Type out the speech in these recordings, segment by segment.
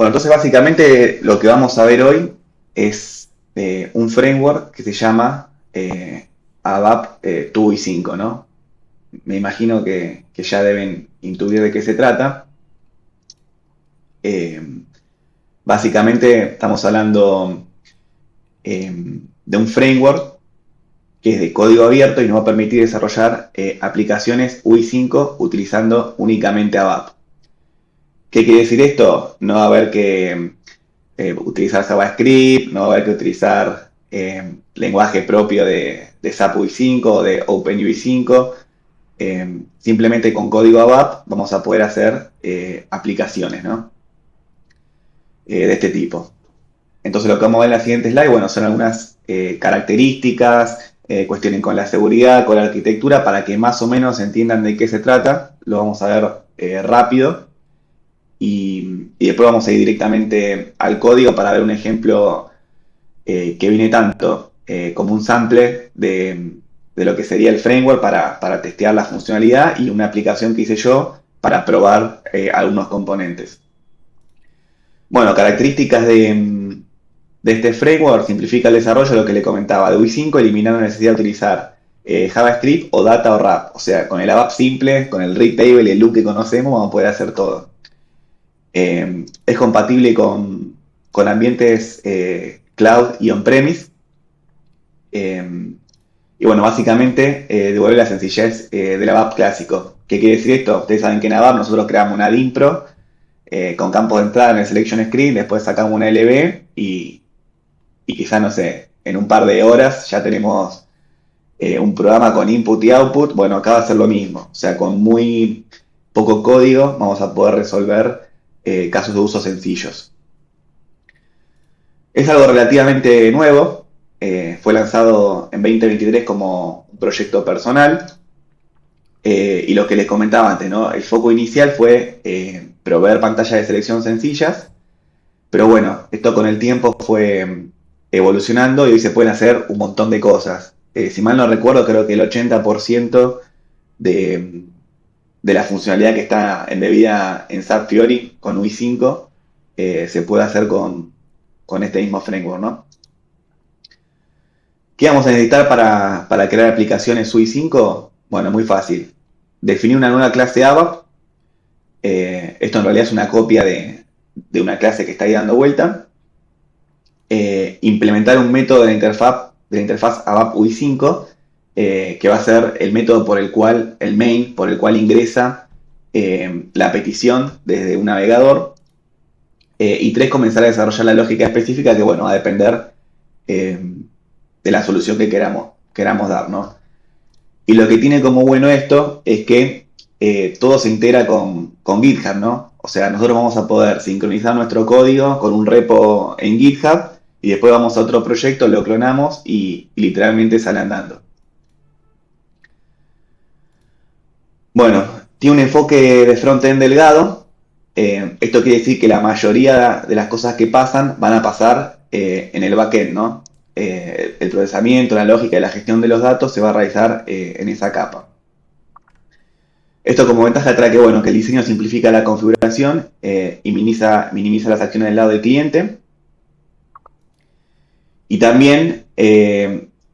Bueno, entonces básicamente lo que vamos a ver hoy es un framework que se llama ABAP 2 y 5, ¿no? Me imagino que ya deben intuir de qué se trata. Eh, Básicamente estamos hablando de un framework que es de código abierto y nos va a permitir desarrollar aplicaciones UI 5 utilizando únicamente ABAP. ¿Qué quiere decir esto? No va a haber que utilizar JavaScript, no va a haber que utilizar lenguaje propio de SAP UI 5 o de OpenUI 5. Simplemente con código ABAP vamos a poder hacer aplicaciones, ¿no? De este tipo. Entonces lo que vamos a ver en la siguiente slide, bueno, son algunas características, cuestiones con la seguridad, con la arquitectura, para que más o menos entiendan de qué se trata. Lo vamos a ver rápido. Y después vamos a ir directamente al código para ver un ejemplo que viene tanto como un sample de lo que sería el framework para testear la funcionalidad y una aplicación que hice yo para probar algunos componentes. Bueno, características de este framework: simplifica el desarrollo, lo que le comentaba, de UI 5, eliminando la necesidad de utilizar JavaScript o Data o Wrap. O sea, con el ABAP simple, con el read table y el loop que conocemos, vamos a poder hacer todo. Es compatible con ambientes cloud y on-premise. Y bueno, básicamente devuelve la sencillez del ABAP clásico. ¿Qué quiere decir esto? Ustedes saben que en ABAP nosotros creamos una DIMPRO con campo de entrada en el selection screen, después sacamos una LB y quizá, no sé, en un par de horas ya tenemos un programa con input y output. Bueno, acá va a ser lo mismo. O sea, con muy poco código vamos a poder resolver casos de uso sencillos. Es algo relativamente nuevo. Fue lanzado en 2023 como un proyecto personal. Y lo que les comentaba antes, ¿no? El foco inicial fue proveer pantallas de selección sencillas. Pero bueno, esto con el tiempo fue evolucionando y hoy se pueden hacer un montón de cosas. Si mal no recuerdo, creo que el 80% de, de la funcionalidad que está embebida en SAP Fiori con UI 5 se puede hacer con este mismo framework, ¿no? ¿Qué vamos a necesitar para crear aplicaciones UI 5? Bueno, muy fácil. Definir una nueva clase ABAP. Esto en realidad es una copia de una clase que está ahí dando vuelta. Implementar un método de la interfaz ABAP UI 5, que va a ser el método por el cual, el main, por el cual ingresa la petición desde un navegador. Y tres, comenzar a desarrollar la lógica específica que, bueno, va a depender de la solución que queramos dar, ¿no? Y lo que tiene como bueno esto es que todo se integra con GitHub, ¿no? O sea, nosotros vamos a poder sincronizar nuestro código con un repo en GitHub y después vamos a otro proyecto, lo clonamos y literalmente sale andando. Bueno, tiene un enfoque de frontend delgado. Esto quiere decir que la mayoría de las cosas que pasan van a pasar en el backend, ¿no? El procesamiento, la lógica y la gestión de los datos se va a realizar en esa capa. Esto como ventaja trae que, bueno, que el diseño simplifica la configuración y minimiza las acciones del lado del cliente. Y también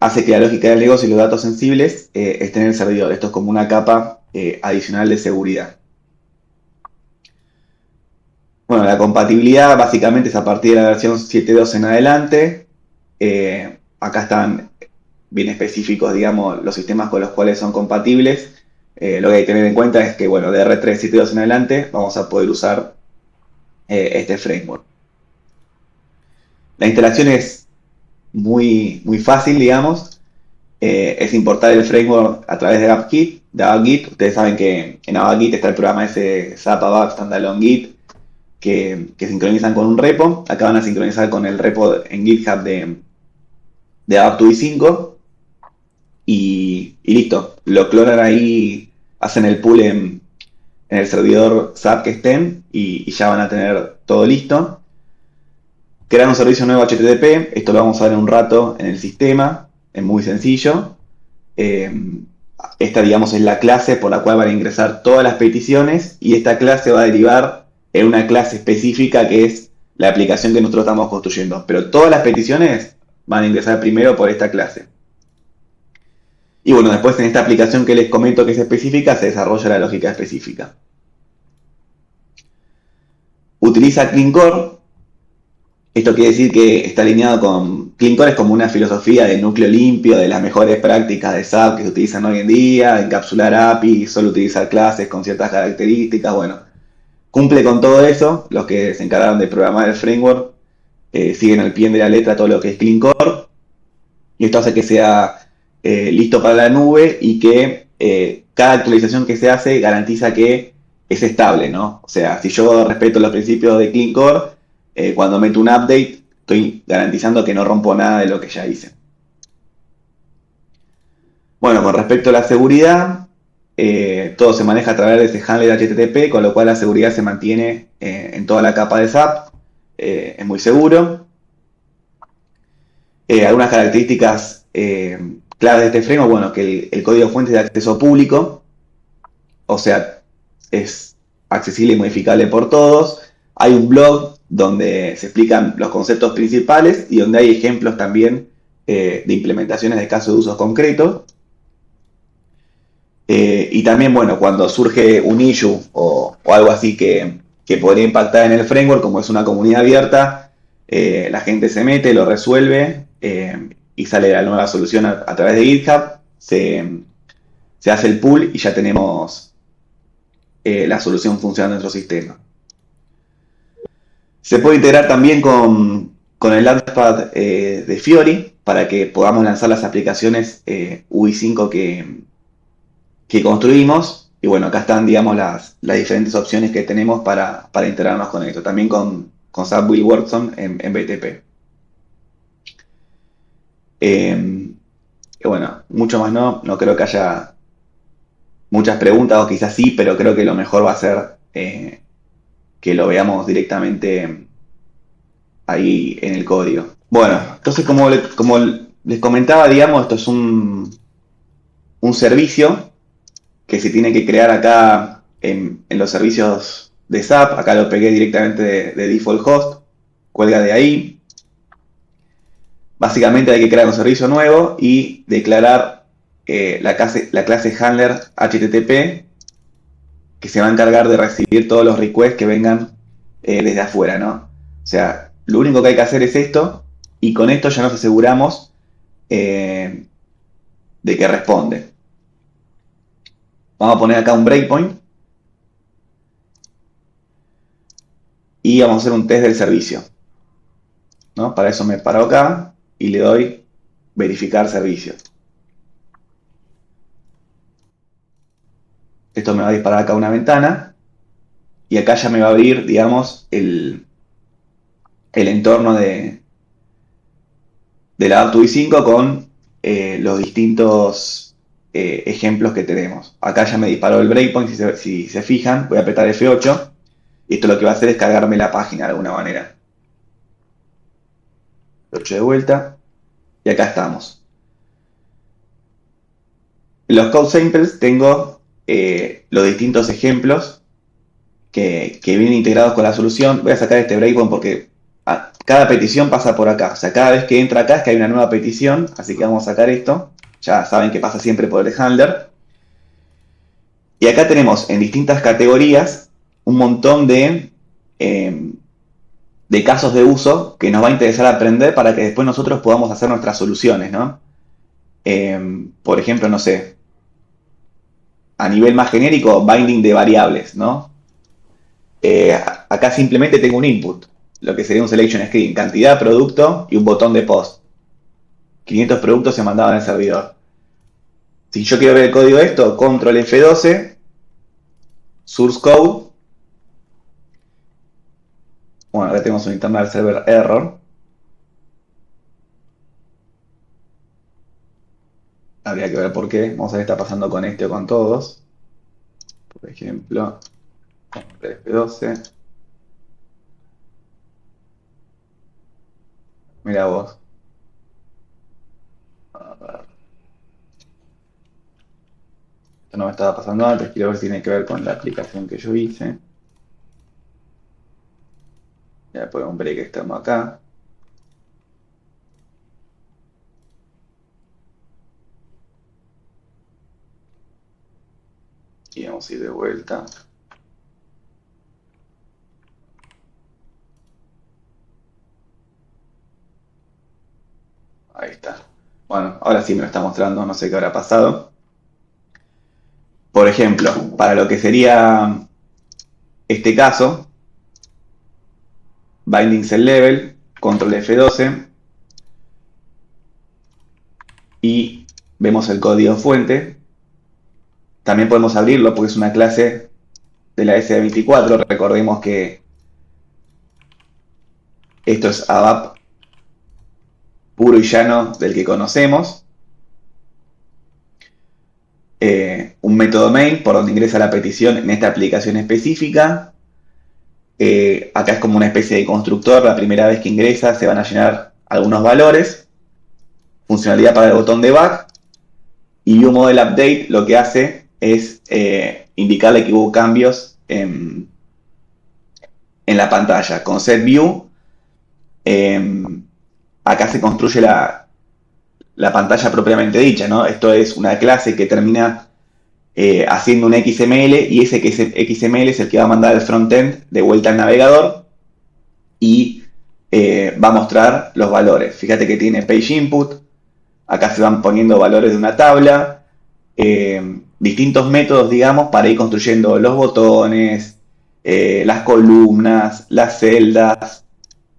hace que la lógica del negocio y los datos sensibles estén en el servidor. Esto es como una capa adicional de seguridad. Bueno, la compatibilidad básicamente es a partir de la versión 7.2 en adelante. Acá están bien específicos, digamos, los sistemas con los cuales son compatibles. Lo que hay que tener en cuenta es que, bueno, de R3 7.2 en adelante vamos a poder usar este framework. La instalación es muy fácil, digamos. Es importar el framework a través de AppGit. Ustedes saben que en AppGit está el programa ese SAP ABAP Standalone Git que sincronizan con un repo. Acá van a sincronizar con el repo en GitHub de ABAP 2 y 5 y listo. Lo clonan ahí, hacen el pull en el servidor SAP que estén y ya van a tener todo listo. Crear un servicio nuevo HTTP, esto lo vamos a ver en un rato en el sistema, es muy sencillo. Esta, digamos, es la clase por la cual van a ingresar todas las peticiones y esta clase va a derivar en una clase específica que es la aplicación que nosotros estamos construyendo. Pero todas las peticiones van a ingresar primero por esta clase. Y bueno, después en esta aplicación que les comento que es específica, se desarrolla la lógica específica. Utiliza Clean Core. Esto quiere decir que está alineado con... Clean Core es como una filosofía de núcleo limpio, de las mejores prácticas de SAP que se utilizan hoy en día, encapsular API, solo utilizar clases con ciertas características, bueno. Cumple con todo eso, los que se encargaron de programar el framework siguen al pie de la letra todo lo que es Clean Core, y esto hace que sea listo para la nube y que cada actualización que se hace garantiza que es estable, ¿no? O sea, si yo respeto los principios de Clean Core, cuando meto un update, estoy garantizando que no rompo nada de lo que ya hice. Bueno, con respecto a la seguridad, todo se maneja a través de ese handler HTTP, con lo cual la seguridad se mantiene en toda la capa de SAP, es muy seguro. Algunas características claves de este framework, bueno, que el código fuente es de acceso público, o sea, es accesible y modificable por todos. Hay un blog donde se explican los conceptos principales y donde hay ejemplos también de implementaciones de casos de usos concretos. Y también, bueno, cuando surge un issue o algo así que podría impactar en el framework, como es una comunidad abierta, la gente se mete, lo resuelve y sale la nueva solución a través de GitHub, se hace el pull y ya tenemos la solución funcionando en nuestro sistema. Se puede integrar también con el Launchpad de Fiori para que podamos lanzar las aplicaciones UI5 que construimos. Y bueno, acá están, digamos, las diferentes opciones que tenemos para integrarnos con esto. También con SAP Will Workson en BTP. Bueno, mucho más no creo que haya muchas preguntas, o quizás sí, pero creo que lo mejor va a ser que lo veamos directamente ahí en el código. Bueno, entonces como les comentaba, digamos, esto es un servicio que se tiene que crear acá en los servicios de SAP. Acá lo pegué directamente de default host, cuelga de ahí. Básicamente hay que crear un servicio nuevo y declarar la clase handler HTTP que se va a encargar de recibir todos los requests que vengan desde afuera, ¿no? O sea, lo único que hay que hacer es esto y con esto ya nos aseguramos de que responde. Vamos a poner acá un breakpoint y vamos a hacer un test del servicio, ¿no? Para eso me paro acá y le doy verificar servicio. Esto me va a disparar acá una ventana y acá ya me va a abrir, digamos, el entorno de la App UI5 con los distintos ejemplos que tenemos. Acá ya me disparó el breakpoint, si se fijan, voy a apretar F8 y esto lo que va a hacer es cargarme la página de alguna manera. F8 de vuelta y acá estamos. En los code samples tengo los distintos ejemplos que vienen integrados con la solución. Voy a sacar este breakpoint porque cada petición pasa por acá. O sea, cada vez que entra acá es que hay una nueva petición. Así que vamos a sacar esto. Ya saben que pasa siempre por el handler. Y acá tenemos en distintas categorías un montón de casos de uso que nos va a interesar aprender para que después nosotros podamos hacer nuestras soluciones, ¿no? Por ejemplo, no sé, a nivel más genérico, binding de variables, ¿no? Acá simplemente tengo un input, lo que sería un selection screen, cantidad, producto y un botón de post. 500 productos se mandaban al servidor. Si yo quiero ver el código de esto, control F12, source code. Bueno, acá tenemos un internal server error. Habría que ver por qué. Vamos a ver qué está pasando con este o con todos. Por ejemplo, F12. Mira vos. A ver. Esto no me estaba pasando antes. Quiero ver si tiene que ver con la aplicación que yo hice. a poner un break externo acá. Y vamos a ir de vuelta. Ahí está. Bueno, ahora sí me lo está mostrando, no sé qué habrá pasado. Por ejemplo, para lo que sería este caso, binding cell level, control F12, y vemos el código fuente. También podemos abrirlo porque es una clase de la SD24. Recordemos que esto es ABAP puro y llano del que conocemos. Un método main por donde ingresa la petición en esta aplicación específica. Acá es como una especie de constructor. La primera vez que ingresa se van a llenar algunos valores. Funcionalidad para el botón de back. Y View Model Update lo que hace es indicarle que hubo cambios en la pantalla. Con SetView, acá se construye la pantalla propiamente dicha, ¿no? Esto es una clase que termina haciendo un XML, y ese XML es el que va a mandar al frontend de vuelta al navegador y va a mostrar los valores. Fíjate que tiene page input, acá se van poniendo valores de una tabla, distintos métodos, digamos, para ir construyendo los botones, las columnas, las celdas,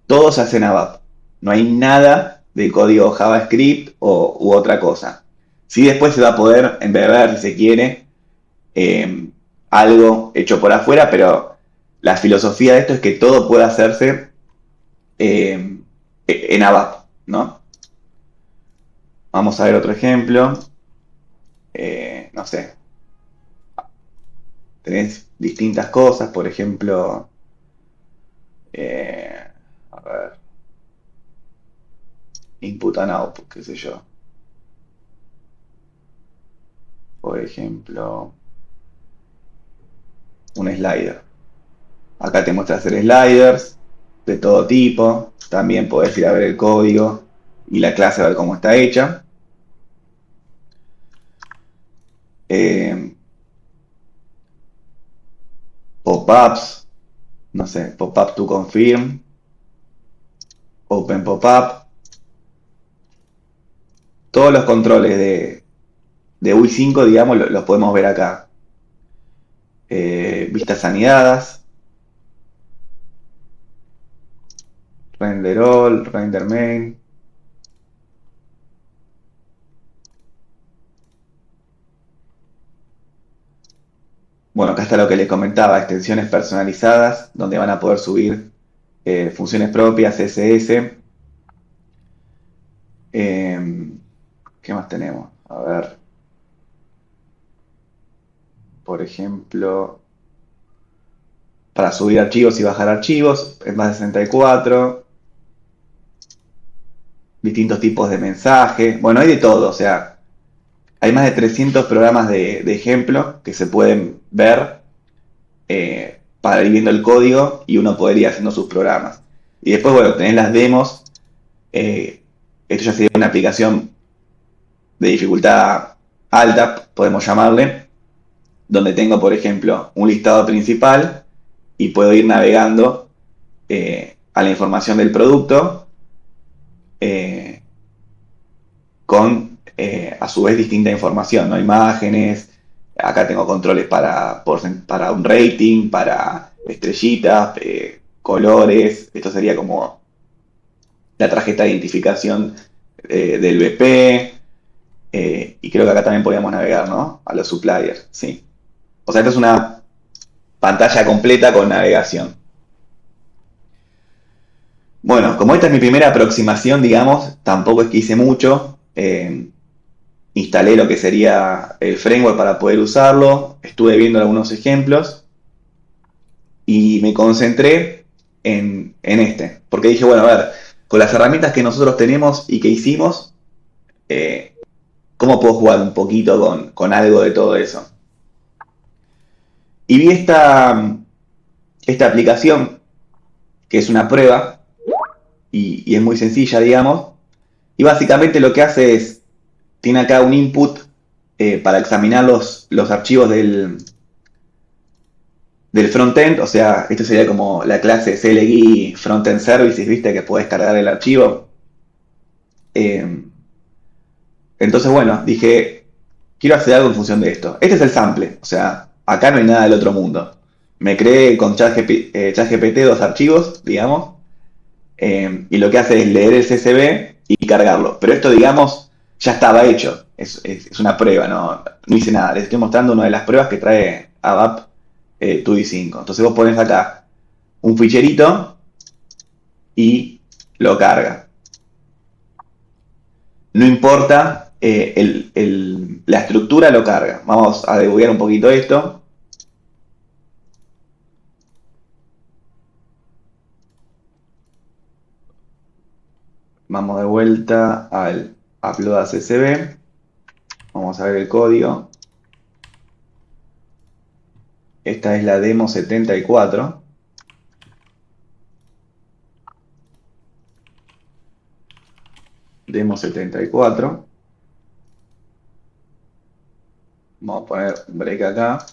todo se hace en ABAP. No hay nada de código JavaScript u otra cosa. Sí, después se va a poder embeber, si se quiere, algo hecho por afuera, pero la filosofía de esto es que todo puede hacerse en ABAP, ¿no? Vamos a ver otro ejemplo. No sé. Tenés distintas cosas, por ejemplo, a ver, input and output, qué sé yo. Por ejemplo, un slider. Acá te muestra hacer sliders de todo tipo. También podés ir a ver el código y la clase a ver cómo está hecha. Pop-ups, no sé, pop-up to confirm, open pop-up. Todos los controles de UI5, digamos, los podemos ver acá. Vistas anidadas, render all, render main. Bueno, acá está lo que les comentaba, extensiones personalizadas, donde van a poder subir funciones propias, CSS. ¿Qué más tenemos? A ver. Por ejemplo, para subir archivos y bajar archivos, es más de 64. Distintos tipos de mensajes. Bueno, hay de todo, o sea, hay más de 300 programas de ejemplo que se pueden ver para ir viendo el código y uno poder ir haciendo sus programas. Y después, bueno, tenés las demos. Esto ya sería una aplicación de dificultad alta, podemos llamarle, donde tengo, por ejemplo, un listado principal y puedo ir navegando a la información del producto con, a su vez, distinta información, ¿no? Imágenes, acá tengo controles para un rating, para estrellitas, colores. Esto sería como la tarjeta de identificación del BP. Y creo que acá también podíamos navegar, ¿no? A los suppliers, sí. O sea, esta es una pantalla completa con navegación. Bueno, como esta es mi primera aproximación, digamos, tampoco es que hice mucho. Instalé lo que sería el framework para poder usarlo. Estuve viendo algunos ejemplos. Y me concentré en este. Porque dije, bueno, a ver, con las herramientas que nosotros tenemos y que hicimos, ¿cómo puedo jugar un poquito con algo de todo eso? Y vi esta aplicación que es una prueba y es muy sencilla, digamos. Y básicamente lo que hace es, tiene acá un input para examinar los archivos del frontend, o sea, esto sería como la clase CLI Frontend Services, ¿viste? Que puedes cargar el archivo. Eh, entonces, bueno, dije, quiero hacer algo en función de esto. Este es el sample, o sea, acá no hay nada del otro mundo. Me creé con ChatGPT dos archivos, digamos, y lo que hace es leer el CSV y cargarlo. Pero esto, digamos, ya estaba hecho. Es una prueba, no hice nada. Les estoy mostrando una de las pruebas que trae ABAP 2D5. Entonces vos pones acá un ficherito y lo carga. No importa la estructura, lo carga. Vamos a debuguear un poquito esto. Vamos de vuelta al upload a CSV. Vamos a ver el código. Esta es la demo 74. Demo 74. Vamos a poner un break acá.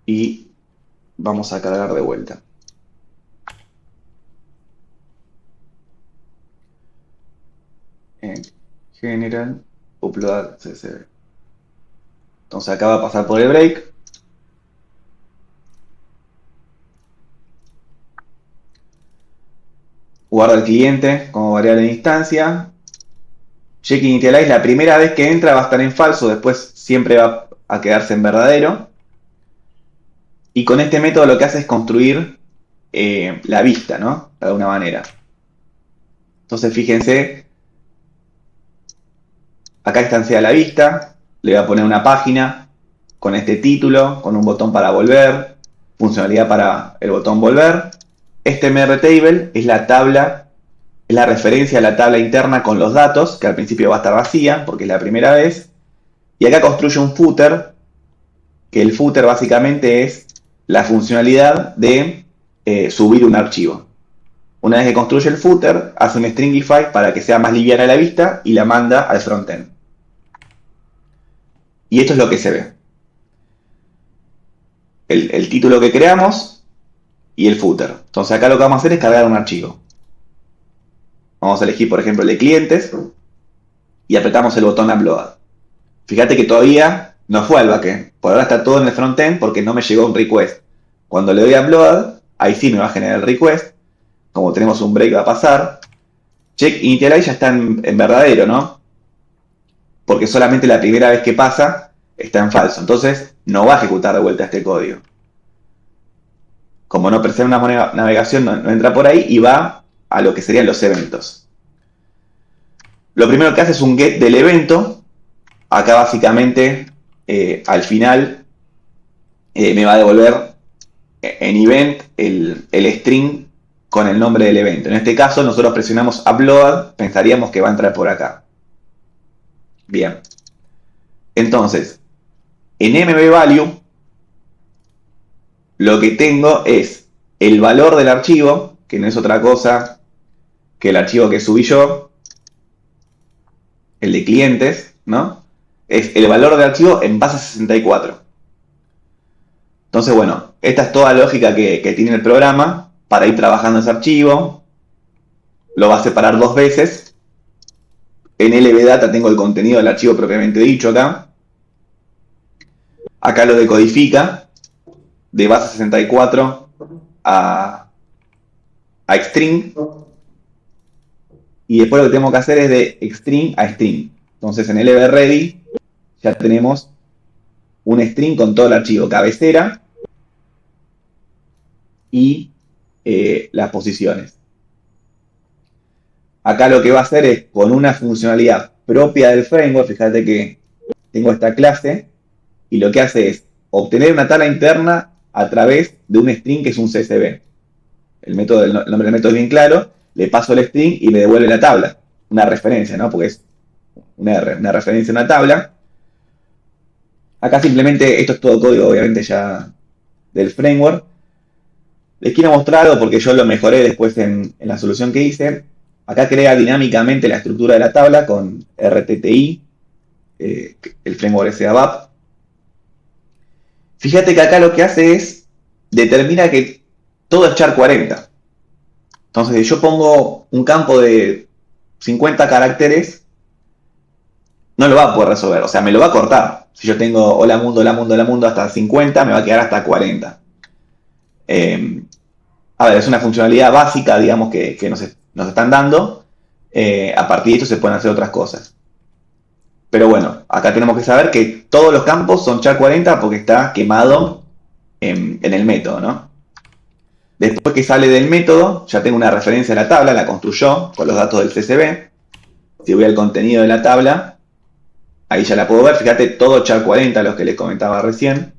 Y vamos a cargar de vuelta. En General, Upload CSV. Entonces acá va a pasar por el break. Guarda el cliente como variable de instancia. Check initialize, la primera vez que entra va a estar en falso, después siempre va a quedarse en verdadero. Y con este método lo que hace es construir la vista, ¿no? De alguna manera. Entonces fíjense, acá instancia la vista, le voy a poner una página con este título, con un botón para volver, funcionalidad para el botón volver. Este mrtable es la tabla, es la referencia a la tabla interna con los datos, que al principio va a estar vacía, porque es la primera vez. Y acá construye un footer, que el footer básicamente es la funcionalidad de subir un archivo. Una vez que construye el footer, hace un stringify para que sea más liviana la vista y la manda al frontend. Y esto es lo que se ve. El título que creamos y el footer. Entonces acá lo que vamos a hacer es cargar un archivo. Vamos a elegir, por ejemplo, el de clientes y apretamos el botón Upload. Fíjate que todavía no fue al backend. Por ahora está todo en el frontend porque no me llegó un request. Cuando le doy Upload, ahí sí me va a generar el request. Como tenemos un break va a pasar. Check initialize ya está en verdadero, ¿no? Porque solamente la primera vez que pasa está en falso. Entonces no va a ejecutar de vuelta este código. Como no presenta una navegación, no entra por ahí y va a lo que serían los eventos. Lo primero que hace es un get del evento. Acá básicamente al final me va a devolver en event el string con el nombre del evento. En este caso nosotros presionamos upload, pensaríamos que va a entrar por acá. Bien. Entonces, en mbvalue lo que tengo es el valor del archivo, que no es otra cosa que el archivo que subí yo, el de clientes, ¿no? Es el valor del archivo en base 64. Entonces, bueno, esta es toda la lógica que tiene el programa para ir trabajando ese archivo. Lo va a separar dos veces. En lbdata tengo el contenido del archivo propiamente dicho acá. Acá lo decodifica de base 64 a string. Y después lo que tengo que hacer es de string a string. Entonces en lbready ya tenemos un string con todo el archivo cabecera y las posiciones. Acá lo que va a hacer es con una funcionalidad propia del framework, fíjate que tengo esta clase y lo que hace es obtener una tabla interna a través de un string que es un CSV. El nombre del método es bien claro, le paso el string y me devuelve la tabla, una referencia, ¿no? Porque es una referencia a una tabla. Acá simplemente, esto es todo código, obviamente ya del framework. Les quiero mostrar algo porque yo lo mejoré después en la solución que hice. Acá crea dinámicamente la estructura de la tabla con RTTI, el framework ese de ABAP. Fíjate que acá lo que hace es, determina que todo es char 40. Entonces, si yo pongo un campo de 50 caracteres, no lo va a poder resolver, o sea, me lo va a cortar. Si yo tengo hola mundo, hola mundo, hola mundo hasta 50, me va a quedar hasta 40. A ver, es una funcionalidad básica, digamos, que nos están dando. A partir de esto se pueden hacer otras cosas. Pero bueno, acá tenemos que saber que todos los campos son char 40 porque está quemado en el método, ¿no? Después que sale del método, ya tengo una referencia a la tabla, la construyó con los datos del CSV. Si voy al contenido de la tabla, ahí ya la puedo ver. Fíjate, todo char 40, los que les comentaba recién.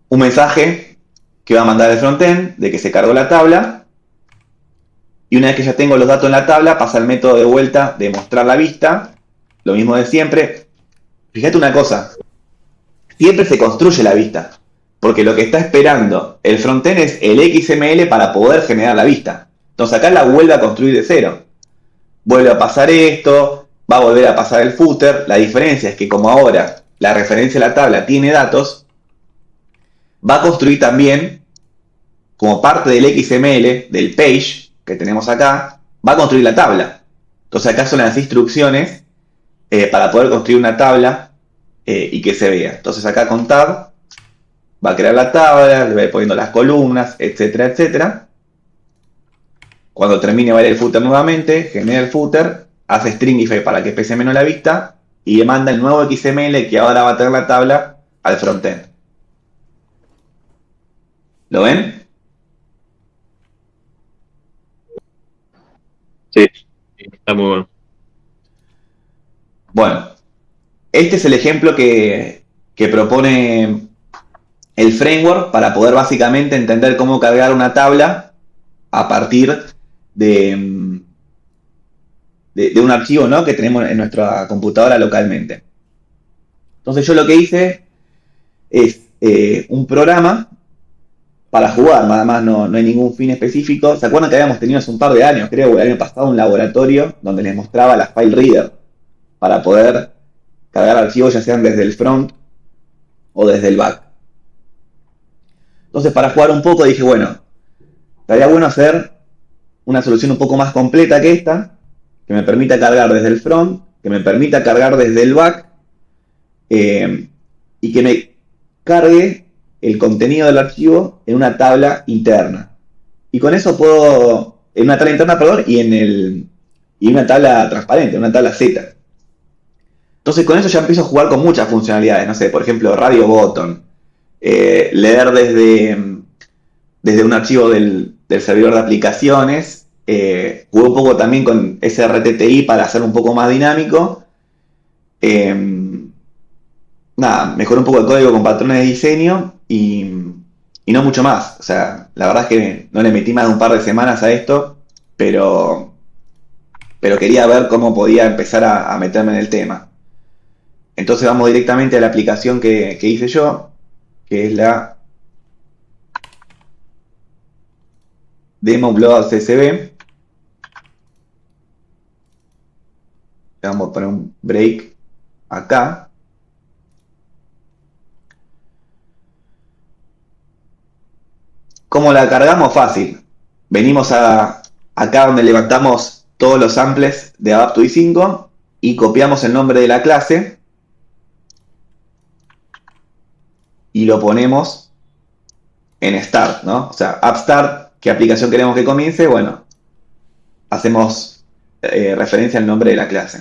Un mensaje que va a mandar el frontend de que se cargó la tabla. Y una vez que ya tengo los datos en la tabla, pasa el método de vuelta de mostrar la vista. Lo mismo de siempre. Fíjate una cosa. Siempre se construye la vista. Porque lo que está esperando el frontend es el XML para poder generar la vista. Entonces acá la vuelve a construir de cero. Vuelve a pasar esto, va a volver a pasar el footer. La diferencia es que como ahora la referencia a la tabla tiene datos, va a construir también, como parte del XML, del page que tenemos acá, va a construir la tabla. Entonces acá son las instrucciones para poder construir una tabla y que se vea. Entonces acá con tab va a crear la tabla, le va a ir poniendo las columnas, etcétera, etcétera. Cuando termine va a ir el footer nuevamente, genera el footer, hace stringify para que pese menos la vista y le manda el nuevo XML que ahora va a tener la tabla al frontend. ¿Lo ven? Sí, está muy bueno. Bueno, este es el ejemplo que propone el framework para poder básicamente entender cómo cargar una tabla a partir de, de un archivo, ¿no?, que tenemos en nuestra computadora localmente. Entonces yo lo que hice es un programa para jugar, nada más, no hay ningún fin específico. ¿Se acuerdan que habíamos tenido hace un par de años, creo, o el año pasado, un laboratorio donde les mostraba las file reader para poder cargar archivos ya sean desde el front o desde el back? Entonces, para jugar un poco dije, bueno, estaría bueno hacer una solución un poco más completa que esta, que me permita cargar desde el front, que me permita cargar desde el back, y que me cargue el contenido del archivo en una tabla interna. Y con eso puedo, en una tabla interna, perdón, y una tabla transparente, una tabla Z. Entonces con eso ya empiezo a jugar con muchas funcionalidades, no sé, por ejemplo, radio button, leer desde un archivo del servidor de aplicaciones. Jugué un poco también con SRTTI para hacer un poco más dinámico. Nada, mejoré un poco el código con patrones de diseño y no mucho más. O sea, la verdad es que no le metí más de un par de semanas a esto, pero quería ver cómo podía empezar a meterme en el tema. Entonces vamos directamente a la aplicación que hice yo, que es la demo blog CSV. Vamos a poner un break acá. ¿Cómo la cargamos? Fácil. Venimos acá donde levantamos todos los samples de ABAP i5 y copiamos el nombre de la clase y lo ponemos en Start, ¿no? O sea, App Start, ¿qué aplicación queremos que comience? Bueno, hacemos referencia al nombre de la clase.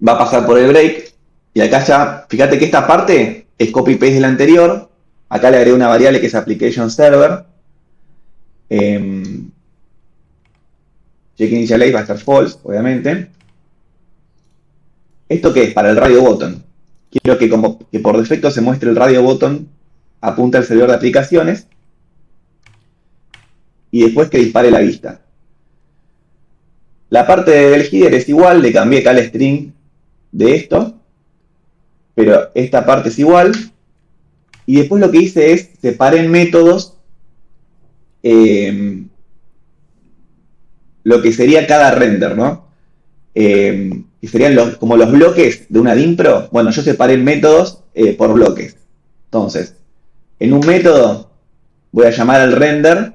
Va a pasar por el break y acá ya, fíjate que esta parte es copy-paste de la anterior. Acá le agregué una variable que es application server. Check initialize va a estar false, obviamente. ¿Esto qué es? Para el radio button. Quiero que por defecto se muestre el radio button, apunta al servidor de aplicaciones y después que dispare la vista. La parte del header es igual, le cambié acá el string de esto, pero esta parte es igual. Y después lo que hice es separé en métodos lo que sería cada render, ¿no? Que serían como los bloques de una dimpro. Bueno, yo separé en métodos por bloques. Entonces, en un método voy a llamar al render,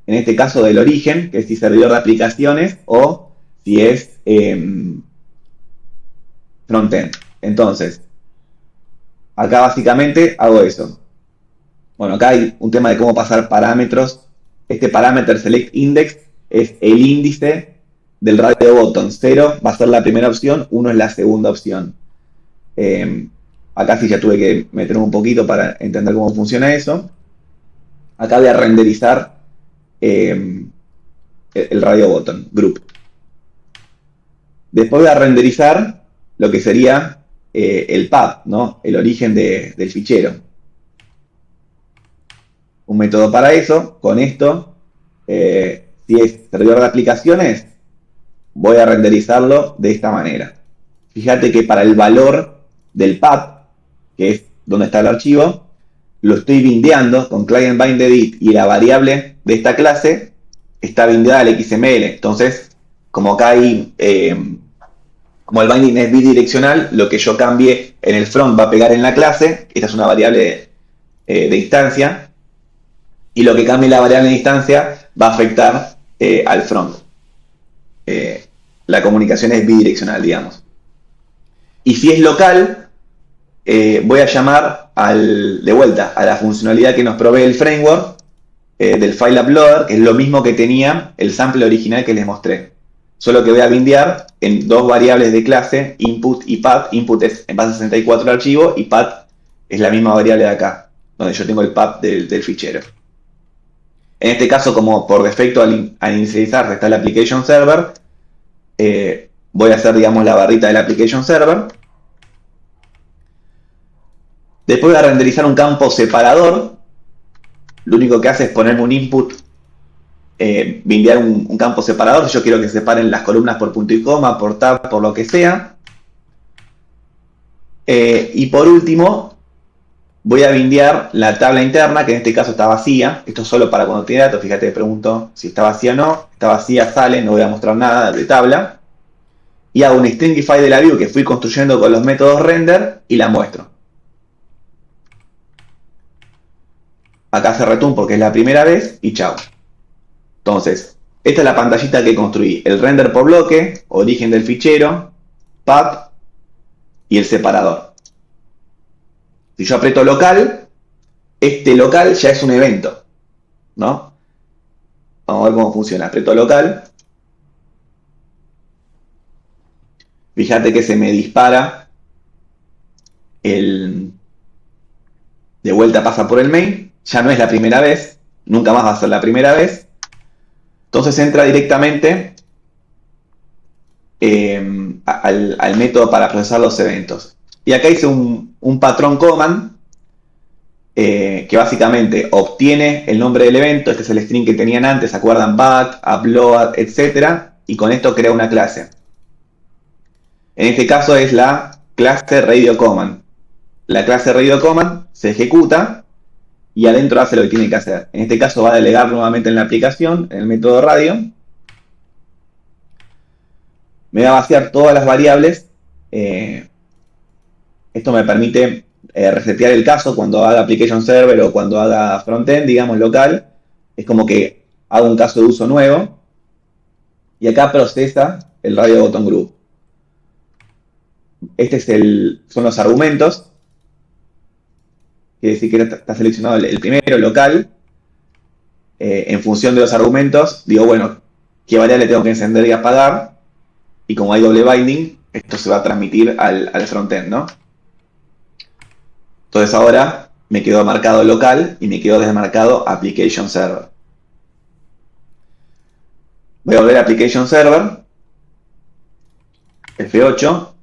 en este caso del origen, que es si servidor de aplicaciones o si es frontend. Entonces, acá básicamente hago eso. Bueno, acá hay un tema de cómo pasar parámetros. Este parámetro select index es el índice del radio button. 0 va a ser la primera opción, 1 es la segunda opción. Acá sí ya tuve que meterme un poquito para entender cómo funciona eso. Acá voy a renderizar el radio button, group. Después voy a renderizar lo que sería el path, ¿no? El origen del fichero. Un método para eso, con esto, si es servidor de aplicaciones, voy a renderizarlo de esta manera. Fíjate que para el valor del path, que es donde está el archivo, lo estoy bindeando con client bind edit y la variable de esta clase está bindeada al XML. Entonces, como acá hay, como el binding es bidireccional, lo que yo cambie en el front va a pegar en la clase. Esta es una variable de instancia. Y lo que cambie la variable de instancia va a afectar al front. La comunicación es bidireccional, digamos. Y si es local, voy a llamar de vuelta a la funcionalidad que nos provee el framework del file uploader, que es lo mismo que tenía el sample original que les mostré. Solo que voy a bindear en dos variables de clase, input y path. Input es en base 64 el archivo y path es la misma variable de acá, donde yo tengo el path del fichero. En este caso, como por defecto al inicializarse está el application server, voy a hacer, digamos, la barrita del application server. Después voy a renderizar un campo separador. Lo único que hace es ponerme un input, bindear un campo separador. Yo quiero que se separen las columnas por punto y coma, por tab, por lo que sea. Y por último, voy a bindear la tabla interna, que en este caso está vacía. Esto es solo para cuando tiene datos. Fíjate, pregunto si está vacía o no. Está vacía, sale, no voy a mostrar nada de tabla. Y hago un stringify de la view que fui construyendo con los métodos render y la muestro. Acá hace return porque es la primera vez y chao. Entonces, esta es la pantallita que construí. El render por bloque, origen del fichero, path y el separador. Si yo aprieto local, este local ya es un evento, ¿no? Vamos a ver cómo funciona. Aprieto local. Fíjate que se me dispara de vuelta pasa por el main. Ya no es la primera vez. Nunca más va a ser la primera vez. Entonces entra directamente al método para procesar los eventos. Y acá hice un patrón command que básicamente obtiene el nombre del evento. Este es el string que tenían antes. ¿Se acuerdan? Bat, upload, etc. Y con esto crea una clase. En este caso es la clase radio command. La clase radio command se ejecuta y adentro hace lo que tiene que hacer. En este caso va a delegar nuevamente en la aplicación, en el método radio. Me va a vaciar todas las variables. Esto me permite resetear el caso cuando haga application server o cuando haga frontend, digamos, local. Es como que hago un caso de uso nuevo. Y acá procesa el radio button group. Son los argumentos. Quiere decir que está seleccionado el primero, local. En función de los argumentos, digo, bueno, ¿qué variable tengo que encender y apagar? Y como hay doble binding, esto se va a transmitir al frontend, ¿no? Entonces ahora me quedó marcado local y me quedó desmarcado application server. Voy a volver a application server, F8,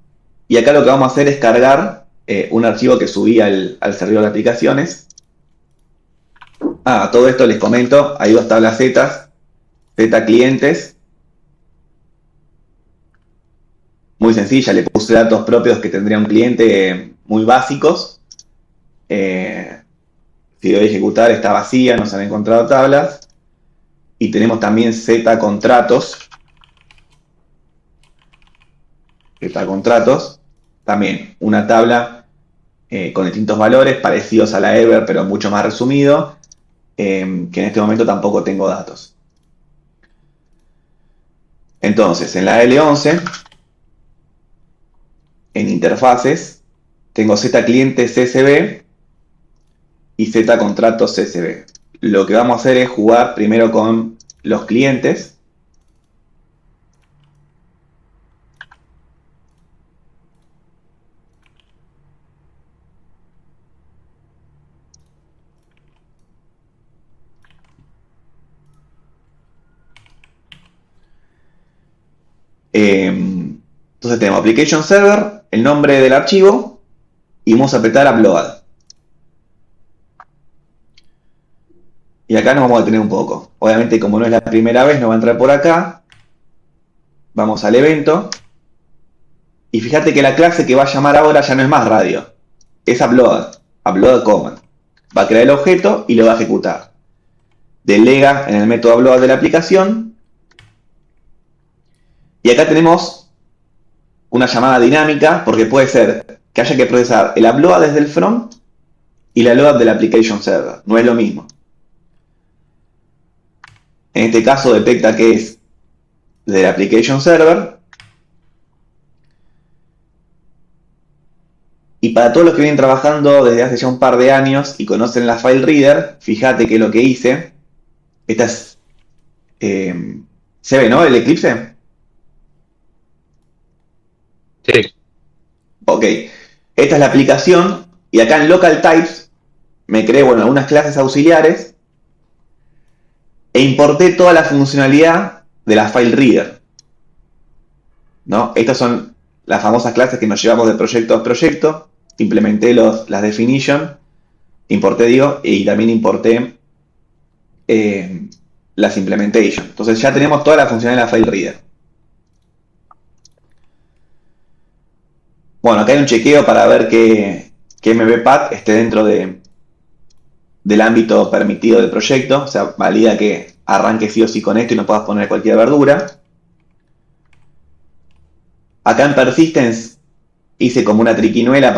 y acá lo que vamos a hacer es cargar un archivo que subí al servidor de aplicaciones. A todo esto les comento, hay dos tablas Z clientes. muy sencilla, le puse datos propios que tendría un cliente muy básicos. Si doy a ejecutar está vacía, no se han encontrado tablas. Y tenemos también Z contratos. Z contratos. También una tabla con distintos valores, parecidos a la Ever, pero mucho más resumido, que en este momento tampoco tengo datos. Entonces, en la L11, en interfaces, tengo Z cliente CSV y Z contratos CSV. Lo que vamos a hacer es jugar primero con los clientes. Entonces tenemos application server, el nombre del archivo y vamos a apretar upload. Y acá nos vamos a detener un poco. Obviamente, como no es la primera vez, nos va a entrar por acá. Vamos al evento. Y fíjate que la clase que va a llamar ahora ya no es más radio. Es upload. Upload command. Va a crear el objeto y lo va a ejecutar. Delega en el método upload de la aplicación. Y acá tenemos una llamada dinámica, porque puede ser que haya que procesar el upload desde el front y la load del application server. No es lo mismo. En este caso detecta que es del application server. Y para todos los que vienen trabajando desde hace ya un par de años y conocen la file reader, fíjate que lo que hice, esta es, ¿se ve, no? El Eclipse. Sí. Ok, esta es la aplicación y acá en local types me creé, bueno, algunas clases auxiliares e importé toda la funcionalidad de la file reader, ¿no? Estas son las famosas clases que nos llevamos de proyecto a proyecto. Implementé las definitions, importé, digo, y también importé las implementation. Entonces ya tenemos toda la funcionalidad de la file reader. Bueno, acá hay un chequeo para ver que MVPath esté dentro del ámbito permitido del proyecto. O sea, valida que arranque sí o sí con esto y no puedas poner cualquier verdura. Acá en Persistence hice como una triquiñuela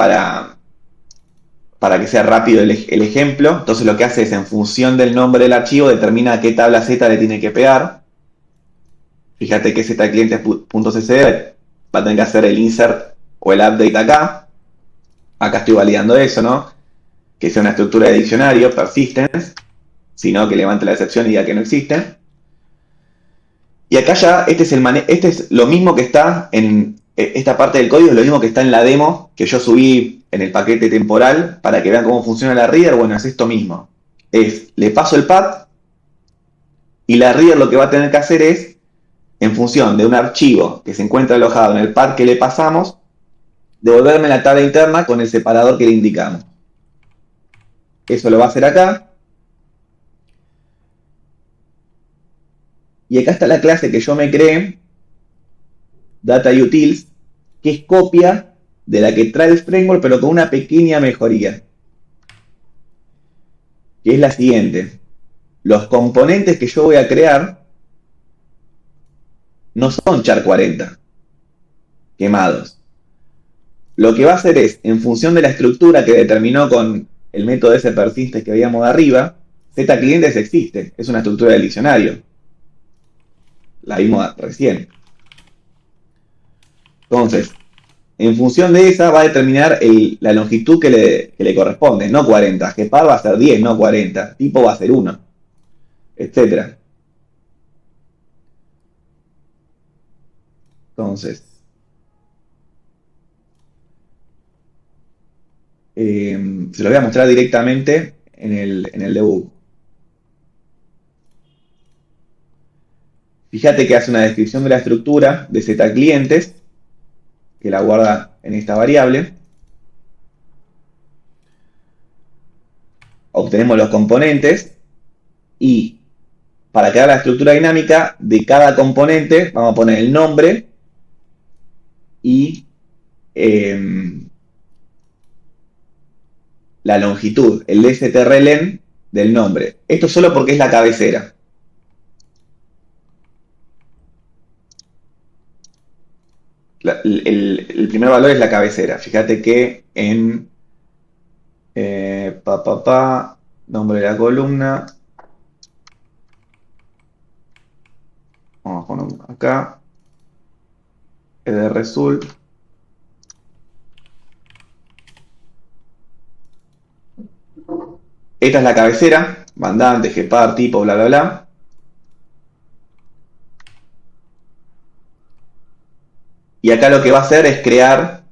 para que sea rápido el ejemplo. Entonces lo que hace es, en función del nombre del archivo, determina a qué tabla Z le tiene que pegar. Fíjate que zclientes.cc va a tener que hacer el insert o el update acá. Acá estoy validando eso, ¿no? Que sea una estructura de diccionario, persistence, sino que levante la excepción y diga que no existe. Y acá ya, este es lo mismo que está en esta parte del código, es lo mismo que está en la demo que yo subí en el paquete temporal para que vean cómo funciona la reader. Bueno, es esto mismo. Le paso el path y la reader lo que va a tener que hacer es, en función de un archivo que se encuentra alojado en el path que le pasamos, devolverme la tabla interna con el separador que le indicamos. Eso lo va a hacer acá. Y acá está la clase que yo me creé, DataUtils, que es copia de la que trae el framework, pero con una pequeña mejoría, que es la siguiente. Los componentes que yo voy a crear no son char40 quemados. Lo que va a hacer es, en función de la estructura que determinó con el método ese persiste que veíamos de arriba, zclientes existe, es una estructura del diccionario. La vimos recién. Entonces, en función de esa va a determinar la longitud que le corresponde, no 40. Gepar va a ser 10, no 40. Tipo va a ser 1, etc. Entonces, se lo voy a mostrar directamente en el debug. Fíjate que hace una descripción de la estructura de zclientes, que la guarda en esta variable. Obtenemos los componentes y para crear la estructura dinámica de cada componente vamos a poner el nombre y la longitud, el strlen del nombre. Esto solo porque es la cabecera. El primer valor es la cabecera. Fíjate que en nombre de la columna, vamos a poner acá, de result. Esta es la cabecera, mandante, gepard, tipo, bla, bla, bla. Y acá lo que va a hacer es crear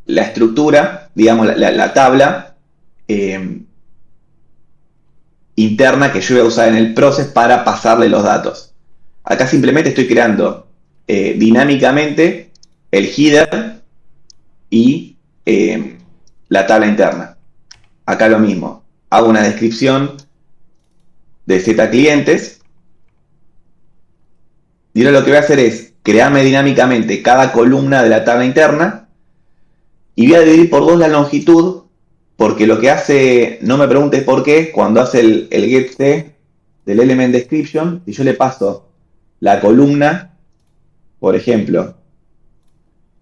la estructura, digamos, la tabla interna que yo voy a usar en el process para pasarle los datos. Acá simplemente estoy creando dinámicamente el header y la tabla interna. Acá lo mismo, hago una descripción de Z clientes y ahora lo que voy a hacer es crearme dinámicamente cada columna de la tabla interna y voy a dividir por 2 la longitud, porque lo que hace, no me preguntes por qué, cuando hace el getC del element description, si yo le paso la columna, por ejemplo,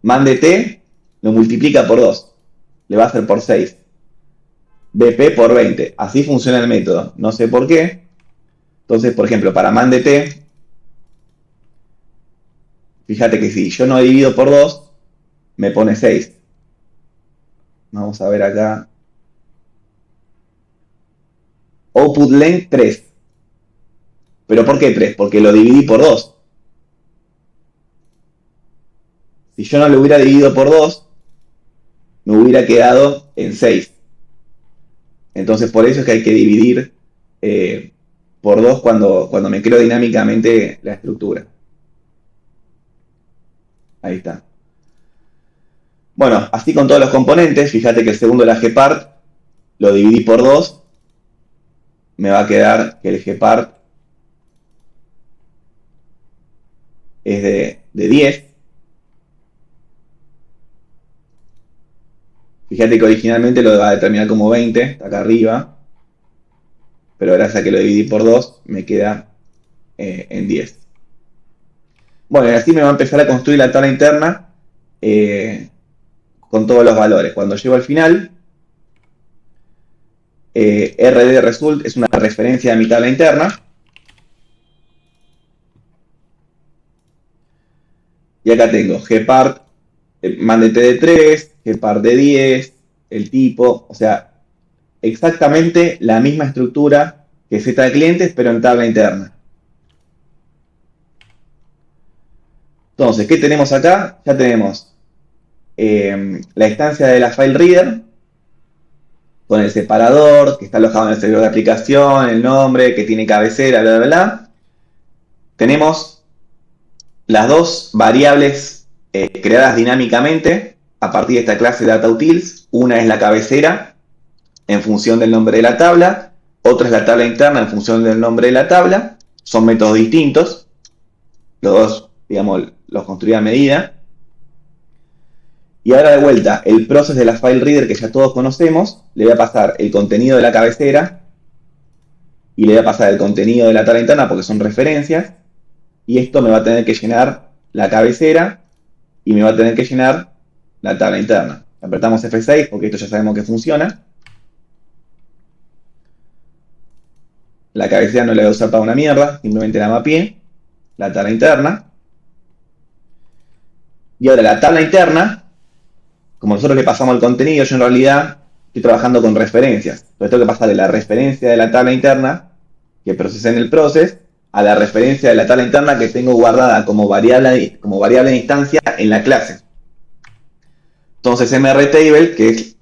mandT, lo multiplica por 2, le va a hacer por 6. BP por 20. Así funciona el método. No sé por qué. Entonces, por ejemplo, para mandT, fíjate que si yo no divido por 2, me pone 6. Vamos a ver acá. Output length 3. ¿Pero por qué 3? Porque lo dividí por 2. Si yo no lo hubiera dividido por 2, me hubiera quedado en 6. Entonces, por eso es que hay que dividir por 2 cuando me creo dinámicamente la estructura. Ahí está. Bueno, así con todos los componentes, fíjate que el segundo de la gpart lo dividí por 2, me va a quedar que el gpart es de 10. Fíjate que originalmente lo va a determinar como 20, está acá arriba, pero gracias a que lo dividí por 2, me queda en 10. Bueno, y así me va a empezar a construir la tabla interna con todos los valores. Cuando llego al final, rd result es una referencia a mi tabla interna. Y acá tengo gpart, mandT de 3, gpart de 10, el tipo, o sea, exactamente la misma estructura que Z de clientes, pero en tabla interna. Entonces, ¿qué tenemos acá? Ya tenemos la instancia de la file reader con el separador que está alojado en el servidor de aplicación, el nombre, que tiene cabecera, bla, bla, bla. Tenemos las dos variables creadas dinámicamente a partir de esta clase DataUtils. Una es la cabecera en función del nombre de la tabla, otra es la tabla interna en función del nombre de la tabla. Son métodos distintos. Los dos, digamos, los construí a medida. Y ahora de vuelta, el process de la file reader que ya todos conocemos, le voy a pasar el contenido de la cabecera y le voy a pasar el contenido de la tabla interna porque son referencias. Y esto me va a tener que llenar la cabecera y me va a tener que llenar la tabla interna. Apretamos F6 porque esto ya sabemos que funciona. La cabecera no la voy a usar para una mierda, simplemente la mapeé. La tabla interna. Y ahora la tabla interna, como nosotros le pasamos el contenido, yo en realidad estoy trabajando con referencias. Entonces tengo que pasarle la referencia de la tabla interna que procesé en el process a la referencia de la tabla interna que tengo guardada como variable de instancia en la clase. Entonces mrtable, que es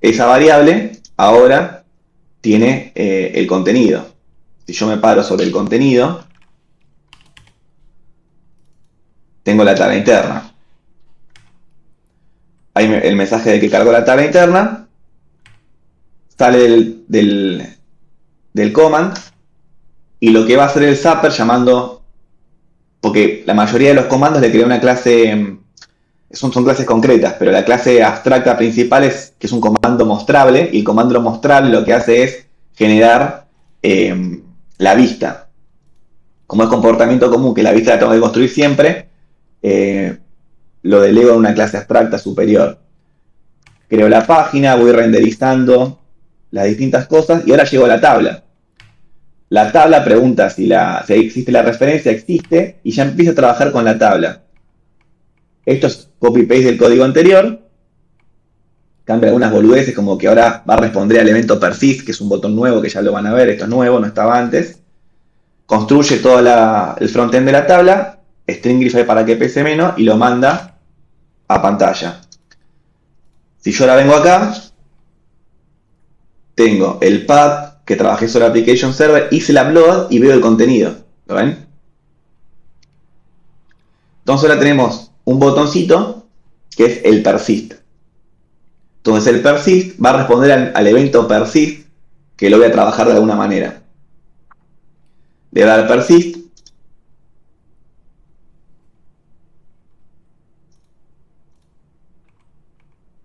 esa variable, ahora tiene el contenido. Si yo me paro sobre el contenido, tengo la tabla interna. Ahí el mensaje de que cargó la tabla interna, sale del command, y lo que va a hacer el zapper llamando porque la mayoría de los comandos le creé una clase, son clases concretas, pero la clase abstracta principal es que es un comando mostrable, y el comando mostrable lo que hace es generar la vista. Como es comportamiento común que la vista la tengo que construir siempre, lo delego a una clase abstracta superior. Creo la página, voy renderizando las distintas cosas y ahora llego a la tabla. La tabla pregunta si existe la referencia, existe, y ya empiezo a trabajar con la tabla. Esto es copy-paste del código anterior. Cambia algunas boludeces, como que ahora va a responder al evento persist, que es un botón nuevo que ya lo van a ver. Esto es nuevo, no estaba antes. Construye todo el frontend de la tabla, stringify para que pese menos y lo manda a pantalla. Si yo ahora vengo acá, tengo el path que trabajé sobre Application Server, hice la upload y veo el contenido. ¿Lo ven? Entonces ahora tenemos un botoncito que es el persist. Entonces el persist va a responder al evento persist, que lo voy a trabajar de alguna manera. Le voy a dar persist.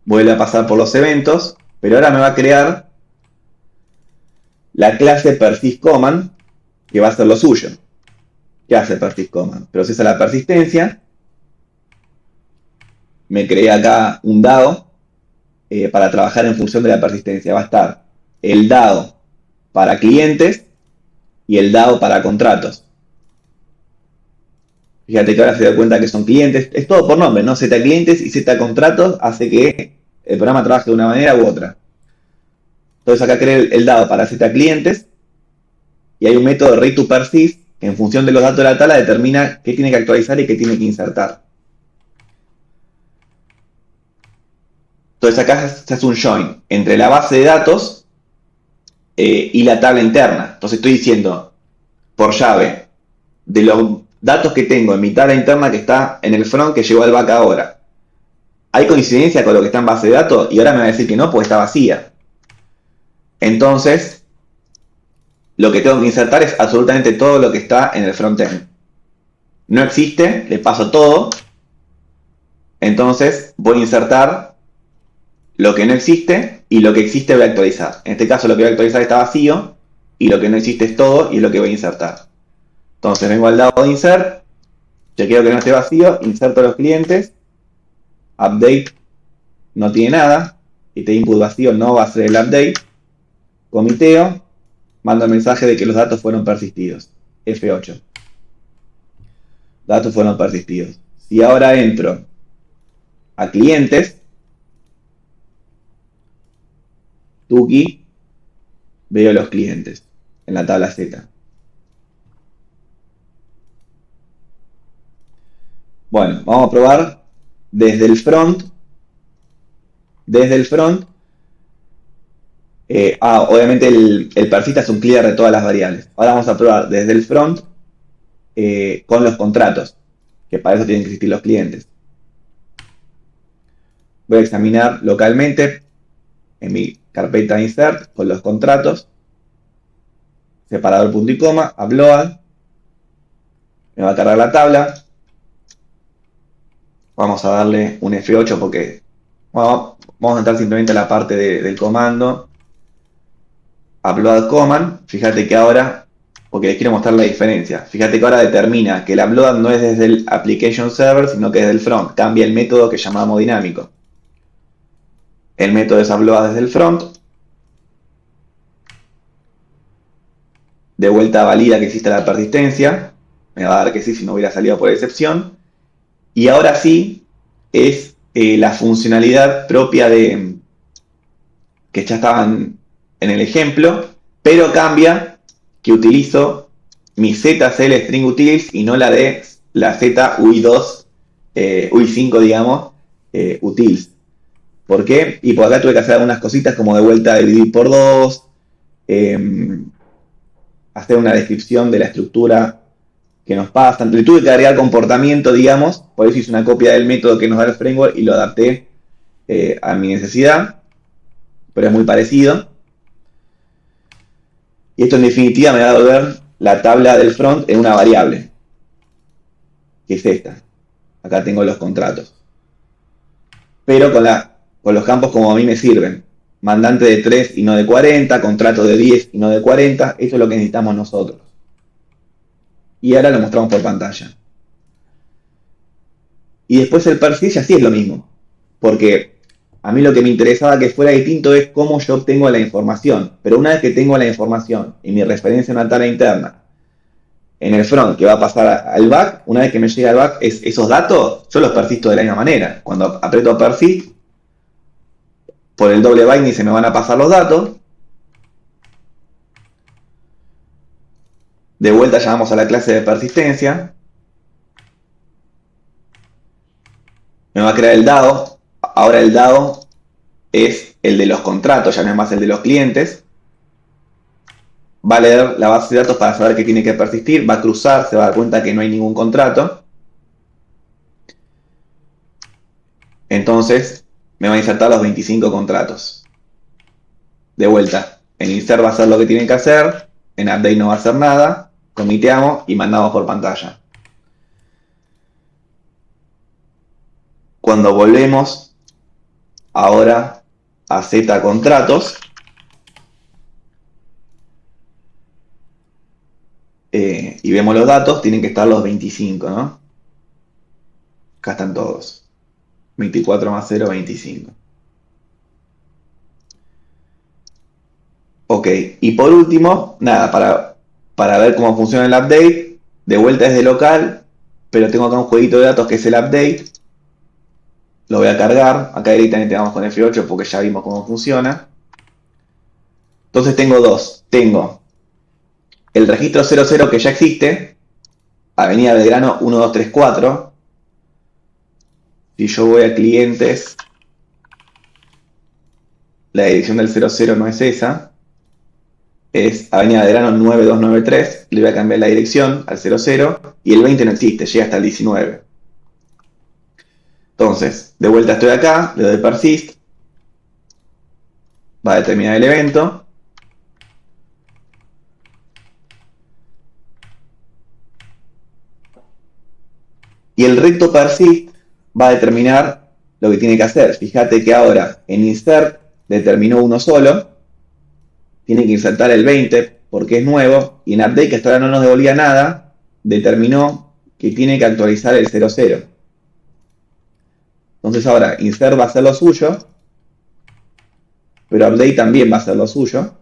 Vuelve a pasar por los eventos, pero ahora me va a crear la clase persist command, que va a ser lo suyo. ¿Qué hace persist command? Procesa la persistencia. Me creé acá un DAO para trabajar en función de la persistencia. Va a estar el DAO para clientes y el DAO para contratos. Fíjate que ahora se da cuenta que son clientes. Es todo por nombre, ¿no? Z clientes y Z contratos hace que el programa trabaje de una manera u otra. Entonces acá creé el DAO para Z clientes y hay un método read2persist que en función de los datos de la tabla determina qué tiene que actualizar y qué tiene que insertar. Entonces acá se hace un join entre la base de datos y la tabla interna. Entonces estoy diciendo por llave de los datos que tengo en mi tabla interna que está en el front que llegó al back ahora. ¿Hay coincidencia con lo que está en base de datos? Y ahora me va a decir que no, porque está vacía. Entonces, lo que tengo que insertar es absolutamente todo lo que está en el frontend. No existe, le paso todo. Entonces, voy a insertar lo que no existe y lo que existe voy a actualizar. En este caso, lo que voy a actualizar está vacío y lo que no existe es todo y es lo que voy a insertar. Entonces, vengo al lado de insert, chequeo que no esté vacío, inserto los clientes, update no tiene nada, este input vacío no va a ser el update, comiteo, mando el mensaje de que los datos fueron persistidos, F8. Datos fueron persistidos. Si ahora entro a clientes, Tuki, veo los clientes en la tabla Z. Bueno, vamos a probar desde el front. Obviamente el persista es un clear de todas las variables. Ahora vamos a probar desde el front con los contratos, que para eso tienen que existir los clientes. Voy a examinar localmente en mi carpeta insert con los contratos, separador punto y coma, upload, me va a cargar la tabla. Vamos a darle un F8 porque vamos a entrar simplemente a la parte del comando upload command. Fíjate que ahora, porque les quiero mostrar la diferencia, fíjate que ahora determina que el upload no es desde el application server, sino que es del front. Cambia el método que llamamos dinámico. El método es upload desde el front. De vuelta valida que existe la persistencia. Me va a dar que sí si no hubiera salido por excepción. Y ahora sí es la funcionalidad propia de que ya estaban en el ejemplo, pero cambia que utilizo mi ZCL string utils y no la de la Z UI2, UI5 digamos, utils. ¿Por qué? Y por acá tuve que hacer algunas cositas como de vuelta de dividir por 2, hacer una descripción de la estructura que nos pasa. Le tuve que agregar comportamiento, digamos, por eso hice una copia del método que nos da el framework y lo adapté a mi necesidad, pero es muy parecido. Y esto en definitiva me va a devolver la tabla del front en una variable. que es esta. Acá tengo los contratos. Pero con los campos como a mí me sirven. Mandante de 3 y no de 40, contrato de 10 y no de 40, eso es lo que necesitamos nosotros. Y ahora lo mostramos por pantalla. Y después el persist así es lo mismo. Porque a mí lo que me interesaba que fuera distinto es cómo yo obtengo la información. Pero una vez que tengo la información y mi referencia en una tabla interna en el front que va a pasar al back, una vez que me llega al back, esos datos yo los persisto de la misma manera. Cuando aprieto persist, por el doble binding se me van a pasar los datos. De vuelta llamamos a la clase de persistencia. Me va a crear el DAO. Ahora el DAO es el de los contratos, ya no es más el de los clientes. Va a leer la base de datos para saber que tiene que persistir, va a cruzar, se va a dar cuenta que no hay ningún contrato. Entonces me va a insertar los 25 contratos. De vuelta, en insert va a hacer lo que tiene que hacer, en update no va a hacer nada, comiteamos y mandamos por pantalla. Cuando volvemos ahora a Z contratos, y vemos los datos, tienen que estar los 25, ¿no? Acá están todos. 24 más 0, 25. Ok, y por último, nada, para ver cómo funciona el update, de vuelta desde local, pero tengo acá un jueguito de datos que es el update. Lo voy a cargar, acá directamente vamos con F8 porque ya vimos cómo funciona. Entonces tengo dos, tengo el registro 00 que ya existe, Avenida Belgrano 1234. Si yo voy a clientes, la dirección del 00 no es esa, es Avenida Belgrano 9293, le voy a cambiar la dirección al 00, y el 20 no existe, llega hasta el 19. Entonces, de vuelta estoy acá, le doy persist, va a determinar el evento, y el recto persist va a determinar lo que tiene que hacer. Fíjate que ahora en insert determinó uno solo, tiene que insertar el 20 porque es nuevo, y en update, que hasta ahora no nos devolvía nada, determinó que tiene que actualizar el 00. Entonces ahora insert va a hacer lo suyo, pero update también va a hacer lo suyo.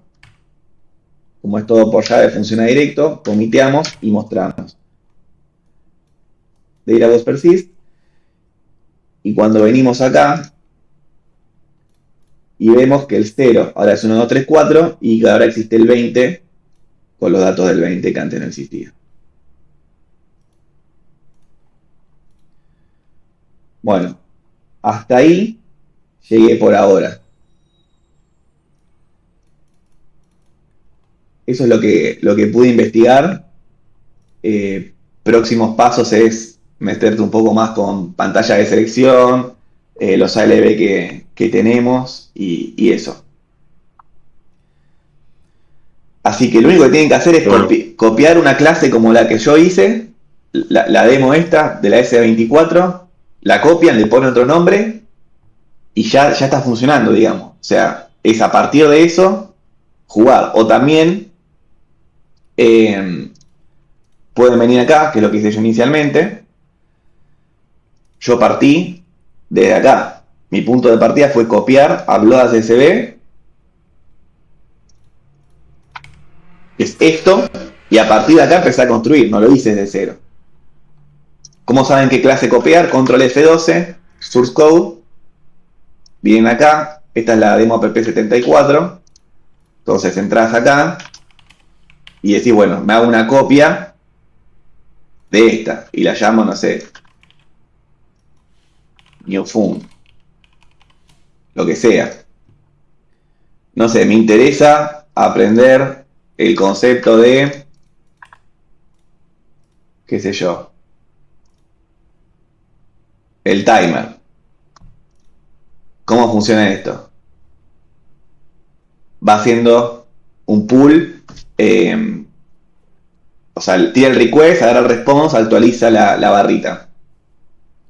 Como es todo por llave, funciona directo, comiteamos y mostramos. Data persist, y cuando venimos acá y vemos que el 0 ahora es 1, 2, 3, 4 y que ahora existe el 20 con los datos del 20 que antes no existía. Bueno, hasta ahí llegué por ahora. Eso es lo que pude investigar. Próximos pasos es meterte un poco más con pantalla de selección, los ALB que tenemos y eso. Así que lo único que tienen que hacer es copiar una clase como la que yo hice, la demo esta de la S24, la copian, le ponen otro nombre y ya está funcionando, digamos. O sea, es a partir de eso jugar. O también pueden venir acá, que es lo que hice yo inicialmente. Yo partí desde acá. Mi punto de partida fue copiar upload CSV, que es esto, y a partir de acá empecé a construir, no lo hice desde cero. ¿Cómo saben qué clase copiar? Control F12, Source Code, vienen acá, esta es la demo app74, entonces entras acá y decís, bueno, me hago una copia de esta y la llamo, no sé, Newfun, lo que sea. No sé, me interesa aprender el concepto de, qué sé yo, el timer. ¿Cómo funciona esto? Va haciendo un pool O sea, tira el request, agarra el response, actualiza la barrita.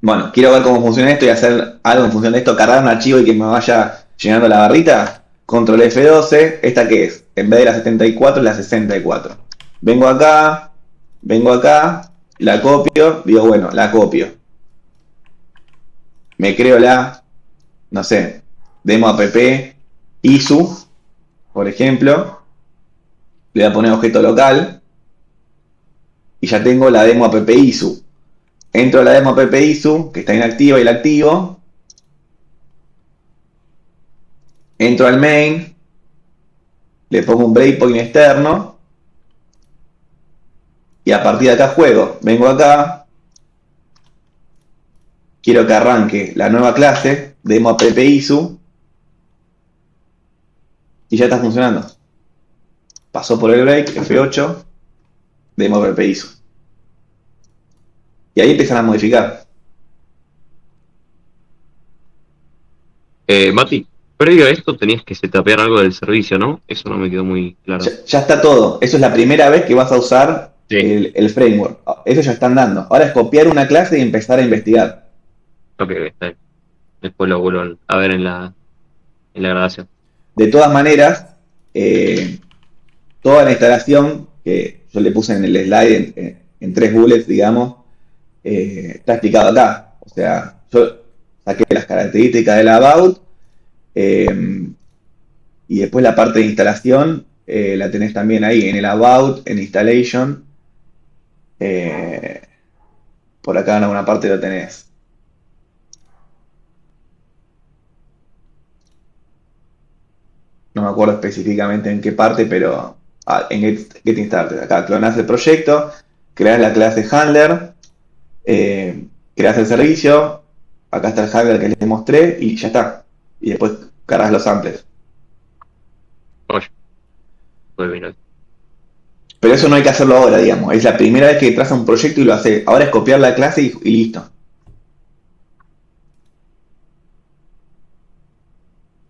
Bueno, quiero ver cómo funciona esto y hacer algo en función de esto, cargar un archivo y que me vaya llenando la barrita. Control F12, ¿esta qué es? En vez de la 74, la 64. Vengo acá, la copio, digo, bueno, la copio. Me creo no sé, demo app ISU, por ejemplo. Le voy a poner objeto local y ya tengo la demo app ISU. Entro a la demo app ISU, que está inactiva y la activo. Entro al main, le pongo un breakpoint externo y a partir de acá juego. Vengo acá, quiero que arranque la nueva clase, demo app ISU, y ya está funcionando. Pasó por el break, F8, demo app ISU. Y ahí empiezan a modificar. Mati, previo a esto tenías que setupear algo del servicio, ¿no? Eso no me quedó muy claro. Ya está todo. Eso es la primera vez que vas a usar Sí, el framework. Eso ya están dando. Ahora es copiar una clase y empezar a investigar. ok, está bien. Después lo vuelvo a ver en la grabación. De todas maneras, toda la instalación que yo le puse en el slide en 3 bullets, digamos, está explicado acá. O sea, yo saqué las características del about y después la parte de instalación la tenés también ahí en el about, en installation. eh, por acá en alguna parte lo tenés. No me acuerdo específicamente en qué parte, pero en Getting Started. Acá clonás el proyecto, creás la clase handler, creás el servicio, acá está el handler que les mostré y ya está. Y después cargas los samplers. Oye, pues vino. Pero eso no hay que hacerlo ahora, digamos. Es la primera vez que traza un proyecto y lo hace. Ahora es copiar la clase y listo.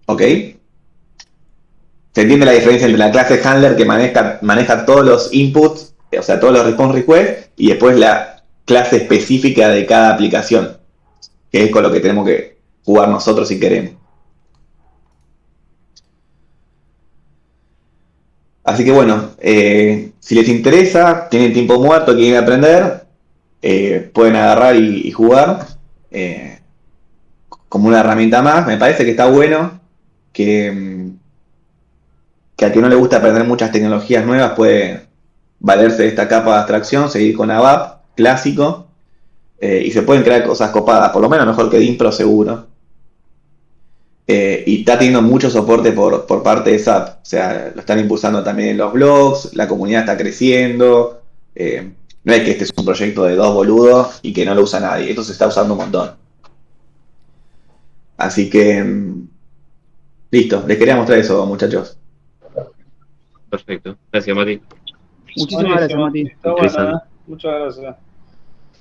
¿Ok? ¿Se entiende la diferencia entre la clase handler que maneja todos los inputs, o sea, todos los response requests, y después la clase específica de cada aplicación, que es con lo que tenemos que jugar nosotros si queremos? Así que bueno, si les interesa, tienen tiempo muerto, quieren aprender, pueden agarrar y jugar como una herramienta más. Me parece que está bueno que a quien no le gusta aprender muchas tecnologías nuevas puede valerse de esta capa de abstracción, seguir con ABAP clásico, y se pueden crear cosas copadas, por lo menos mejor que Dimpro seguro. Y está teniendo mucho soporte por parte de SAP, o sea, lo están impulsando también en los blogs, la comunidad está creciendo, no es que este es un proyecto de 2 boludos y que no lo usa nadie, esto se está usando un montón. Así que, listo, les quería mostrar eso, muchachos. Perfecto. Gracias, Mati. Muchísimas gracias, Buenísimo. Mati. Está bueno, Interesante. ¿eh? Muchas gracias.